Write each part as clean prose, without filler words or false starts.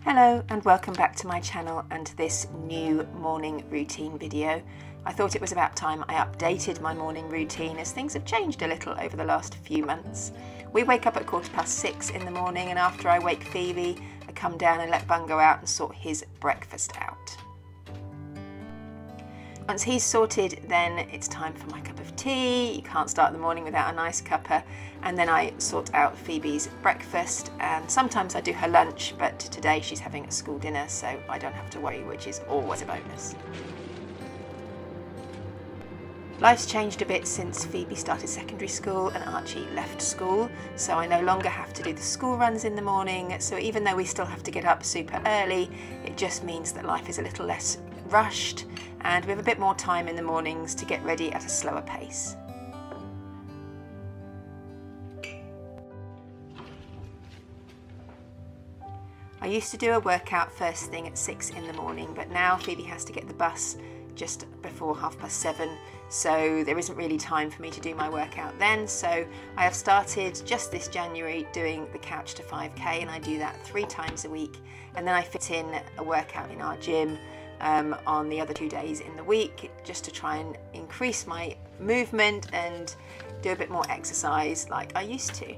Hello and welcome back to my channel and to this new morning routine video. I thought it was about time I updated my morning routine as things have changed a little over the last few months. We wake up at 6:15 in the morning, and after I wake Phoebe, I come down and let Bun go out and sort his breakfast out. Once he's sorted, then it's time for my cup of tea. You can't start the morning without a nice cuppa. And then I sort out Phoebe's breakfast, and sometimes I do her lunch, but today she's having a school dinner, so I don't have to worry, which is always a bonus. Life's changed a bit since Phoebe started secondary school and Archie left school, so I no longer have to do the school runs in the morning. So even though we still have to get up super early, it just means that life is a little less rushed and we have a bit more time in the mornings to get ready at a slower pace. I used to do a workout first thing at 6 in the morning, but now Phoebe has to get the bus just before 7:30, so there isn't really time for me to do my workout then. So I have started just this January doing the Couch to 5K, and I do that 3 times a week, and then I fit in a workout in our gym on the other 2 days in the week, just to try and increase my movement and do a bit more exercise like I used to.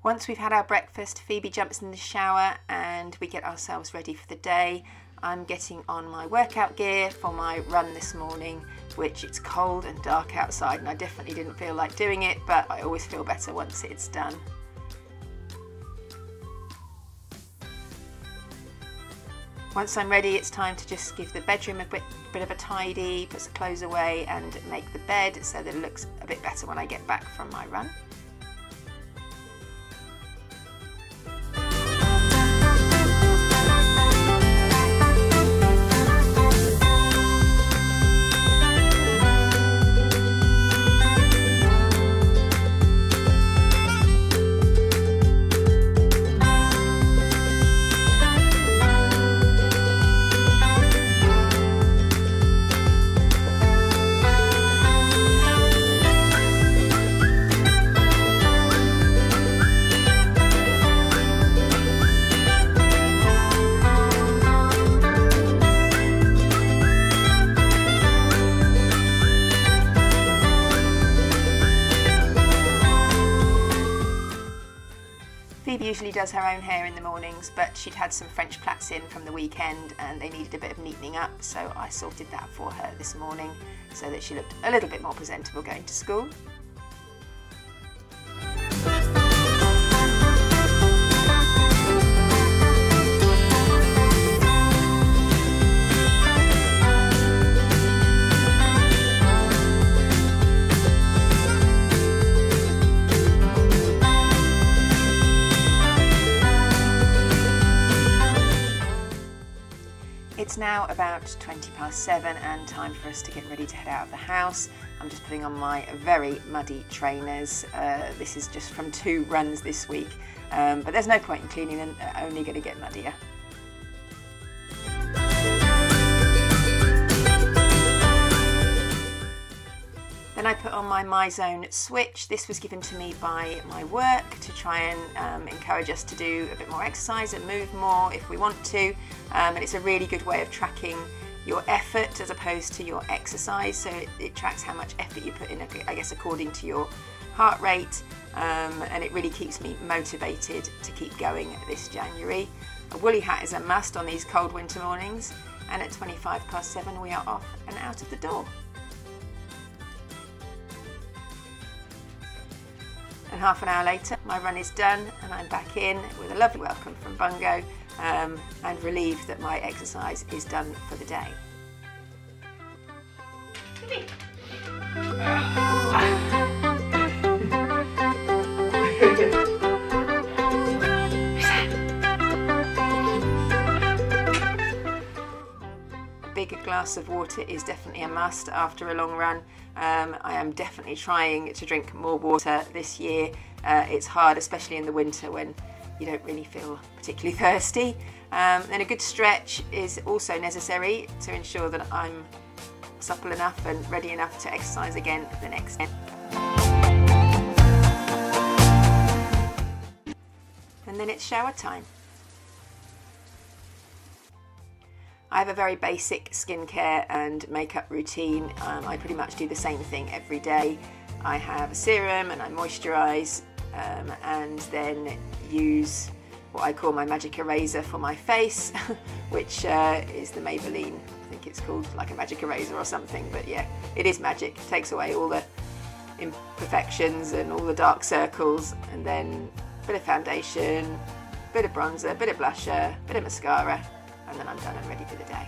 Once we've had our breakfast, Phoebe jumps in the shower and we get ourselves ready for the day. I'm getting on my workout gear for my run this morning, which it's cold and dark outside and I definitely didn't feel like doing it, but I always feel better once it's done. Once I'm ready, it's time to just give the bedroom a bit of a tidy, put some clothes away and make the bed so that it looks a bit better when I get back from my run. Phoebe usually does her own hair in the mornings, but she'd had some French plaits in from the weekend and they needed a bit of neatening up, so I sorted that for her this morning so that she looked a little bit more presentable going to school. It's now about 7:20 and time for us to get ready to head out of the house. I'm just putting on my very muddy trainers. This is just from 2 runs this week, but there's no point in cleaning them, they're only going to get muddier. Then I put on my MyZone switch. This was given to me by my work to try and encourage us to do a bit more exercise and move more if we want to. And it's a really good way of tracking your effort as opposed to your exercise. So it tracks how much effort you put in, I guess, according to your heart rate. and it really keeps me motivated to keep going this January. A woolly hat is a must on these cold winter mornings, and at 7:25 we are off and out of the door. And half an hour later my run is done and I'm back in with a lovely welcome from Bungo, and relieved that my exercise is done for the day. A bigger glass of water is definitely a must after a long run. I am definitely trying to drink more water this year. It's hard, especially in the winter when you don't really feel particularly thirsty. And a good stretch is also necessary to ensure that I'm supple enough and ready enough to exercise again the next day. And then it's shower time. I have a very basic skincare and makeup routine. I pretty much do the same thing every day. I have a serum and I moisturise, and then use what I call my magic eraser for my face, which is the Maybelline, I think it's called like a magic eraser or something, but yeah, it is magic. It takes away all the imperfections and all the dark circles, and then a bit of foundation, a bit of bronzer, a bit of blusher, a bit of mascara, and then I'm done and ready for the day.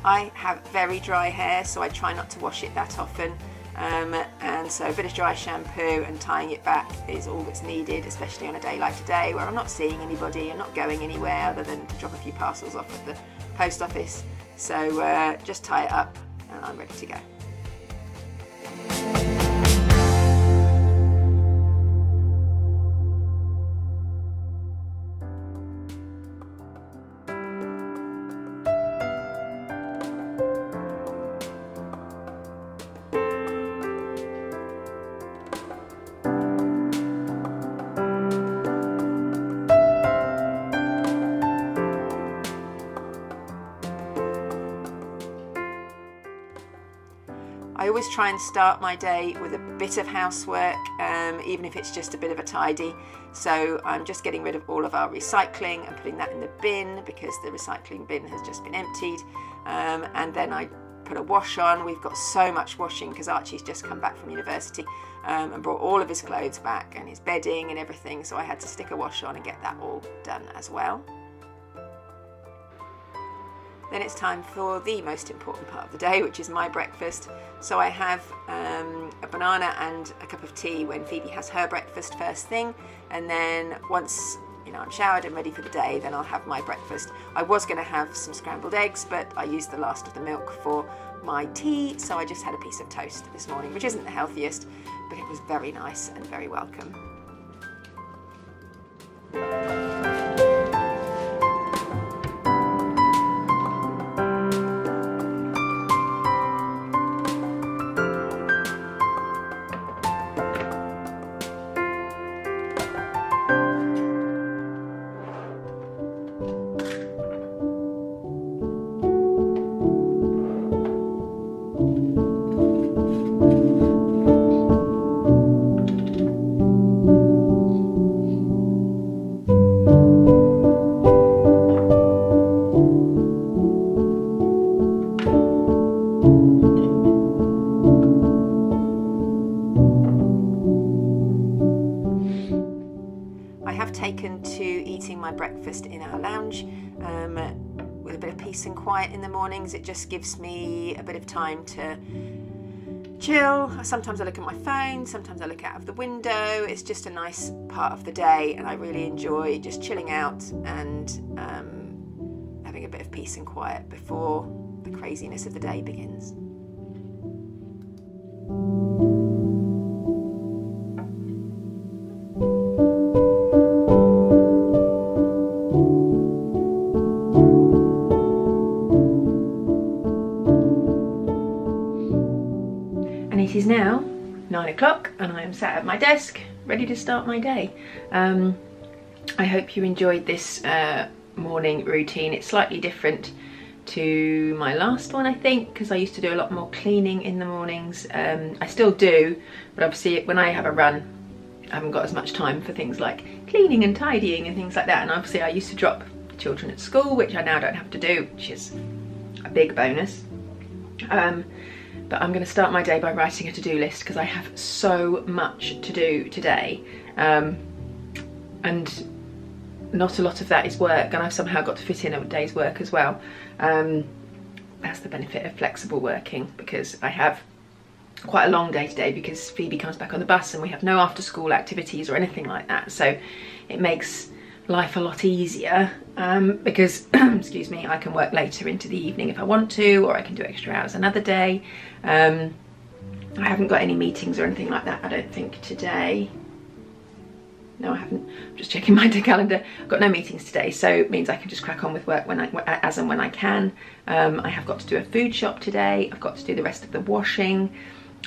I have very dry hair, so I try not to wash it that often, and so a bit of dry shampoo and tying it back is all that's needed, especially on a day like today where I'm not seeing anybody and not going anywhere other than to drop a few parcels off at the post office. So just tie it up and I'm ready to go. I always try and start my day with a bit of housework, even if it's just a bit of a tidy. So I'm just getting rid of all of our recycling and putting that in the bin because the recycling bin has just been emptied. And then I put a wash on. We've got so much washing because Archie's just come back from university and brought all of his clothes back and his bedding and everything. So I had to stick a wash on and get that all done as well. Then it's time for the most important part of the day, which is my breakfast. So I have a banana and a cup of tea when Phoebe has her breakfast first thing, and then once I'm showered and ready for the day, then I'll have my breakfast. I was going to have some scrambled eggs, but I used the last of the milk for my tea, so I just had a piece of toast this morning, which isn't the healthiest, but it was very nice and very welcome. Taken to eating my breakfast in our lounge with a bit of peace and quiet in the mornings. It just gives me a bit of time to chill. Sometimes I look at my phone, sometimes I look out of the window. It's just a nice part of the day and I really enjoy just chilling out and having a bit of peace and quiet before the craziness of the day begins. It is now 9 o'clock and I am sat at my desk ready to start my day. I hope you enjoyed this morning routine. It's slightly different to my last one, I think, because I used to do a lot more cleaning in the mornings. I still do, but obviously when I have a run I haven't got as much time for things like cleaning and tidying and things like that, and obviously I used to drop the children at school, which I now don't have to do, which is a big bonus. But I'm going to start my day by writing a to-do list because I have so much to do today, and not a lot of that is work, and I've somehow got to fit in a day's work as well. That's the benefit of flexible working, because I have quite a long day today because Phoebe comes back on the bus and we have no after school activities or anything like that, so it makes life a lot easier, because excuse me, I can work later into the evening if I want to, or I can do extra hours another day. I haven't got any meetings or anything like that, I don't think, today. No, I haven't. I'm just checking my calendar. I've got no meetings today, so it means I can just crack on with work as and when I can. I have got to do a food shop today. I've got to do the rest of the washing.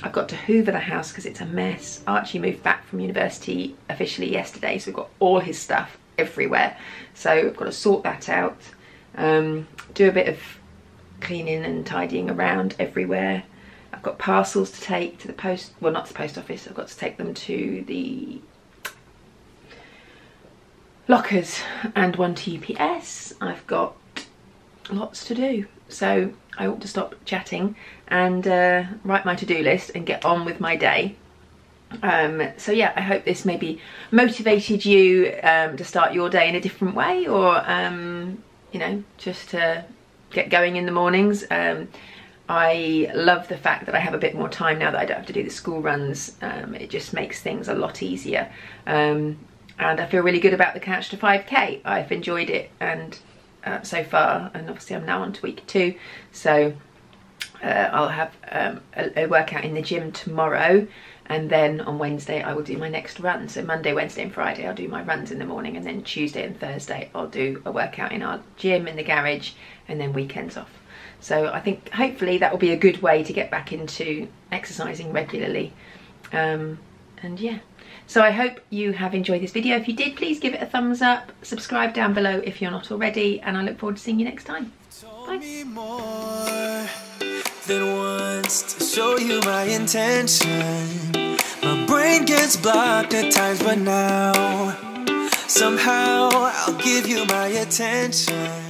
I've got to hoover the house because it's a mess. Archie moved back from university officially yesterday, so we've got all his stuff everywhere. So I've got to sort that out. Do a bit of cleaning and tidying around everywhere. I've got parcels to take to the post, well, not to the post office. I've got to take them to the lockers and one to UPS. I've got lots to do, so I ought to stop chatting and write my to-do list and get on with my day. So yeah, I hope this maybe motivated you to start your day in a different way, or you know, just to get going in the mornings. I love the fact that I have a bit more time now that I don't have to do the school runs. It just makes things a lot easier. And I feel really good about the Couch to 5K. I've enjoyed it, and so far, and obviously I'm now on to week 2, so I'll have a workout in the gym tomorrow, and then on Wednesday I will do my next run. So Monday, Wednesday and Friday I'll do my runs in the morning, and then Tuesday and Thursday I'll do a workout in our gym in the garage, and then weekends off. So I think hopefully that will be a good way to get back into exercising regularly. And yeah. So I hope you have enjoyed this video. If you did, please give it a thumbs up, subscribe down below if you're not already, and I look forward to seeing you next time. Bye. More than once to show you my intention. My brain gets blocked at times, but now somehow I'll give you my attention.